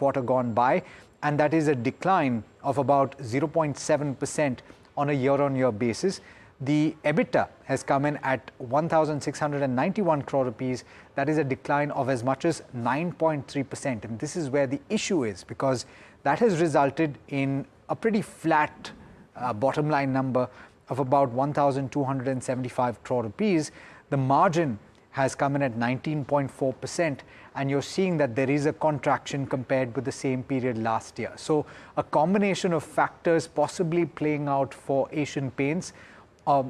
quarter gone by, and that is a decline of about 0.7% on a year-on-year basis. The EBITDA has come in at 1,691 crore rupees. That is a decline of as much as 9.3%. And this is where the issue is, because that has resulted in a pretty flat bottom line number of about 1,275 crore rupees. The margin has come in at 19.4%, and you're seeing that there is a contraction compared with the same period last year. So a combination of factors possibly playing out for Asian Paints.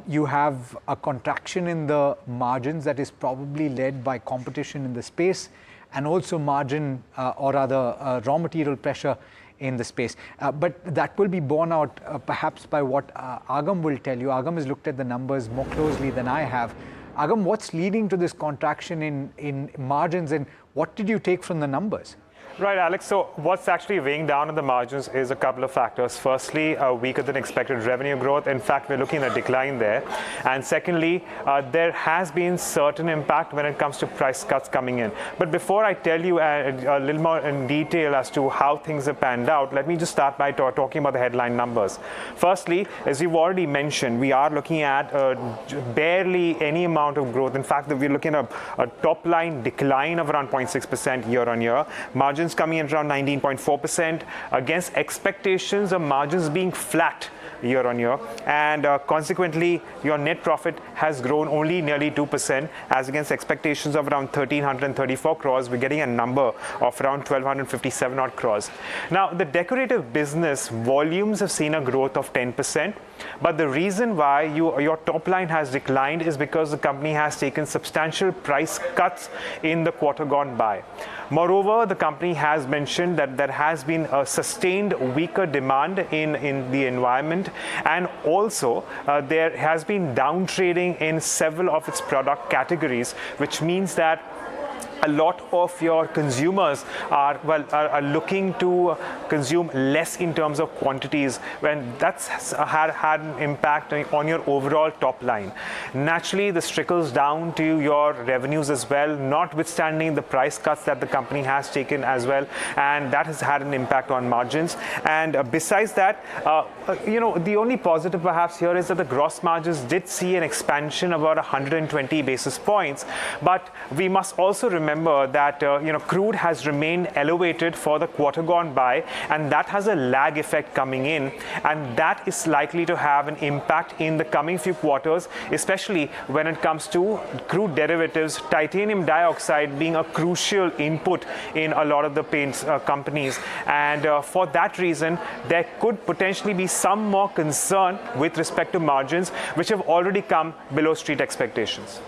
You have a contraction in the margins that is probably led by competition in the space, and also margin or rather raw material pressure in the space. But that will be borne out perhaps by what Agam will tell you. Agam has looked at the numbers more closely than I have. Agam, what's leading to this contraction in margins, and what did you take from the numbers? Right, Alex. So what's actually weighing down on the margins is a couple of factors. Firstly, weaker than expected revenue growth. In fact, we're looking at a decline there. And secondly, there has been certain impact when it comes to price cuts coming in. But before I tell you a little more in detail as to how things have panned out, let me just start by talking about the headline numbers. Firstly, as you've already mentioned, we are looking at barely any amount of growth. In fact, we're looking at a top line decline of around 0.6% year on year. Margins coming in around 19.4% against expectations of margins being flat year on year, and consequently your net profit has grown only nearly 2% as against expectations of around 1,334 crores. We're getting a number of around 1,257 odd crores. Now the decorative business volumes have seen a growth of 10%, but the reason why your top line has declined is because the company has taken substantial price cuts in the quarter gone by. Moreover, the company has mentioned that there has been a sustained weaker demand in the environment, and also there has been down trading in several of its product categories, which means that a lot of your consumers are looking to consume less in terms of quantities, when that's had an impact on your overall top line. Naturally, this trickles down to your revenues as well, notwithstanding the price cuts that the company has taken as well, and that has had an impact on margins. And besides that, the only positive perhaps here is that the gross margins did see an expansion of about 120 basis points, but we must also remember that crude has remained elevated for the quarter gone by, and that has a lag effect coming in, and that is likely to have an impact in the coming few quarters, especially when it comes to crude derivatives, titanium dioxide being a crucial input in a lot of the paints companies. And for that reason, there could potentially be some more concern with respect to margins, which have already come below street expectations.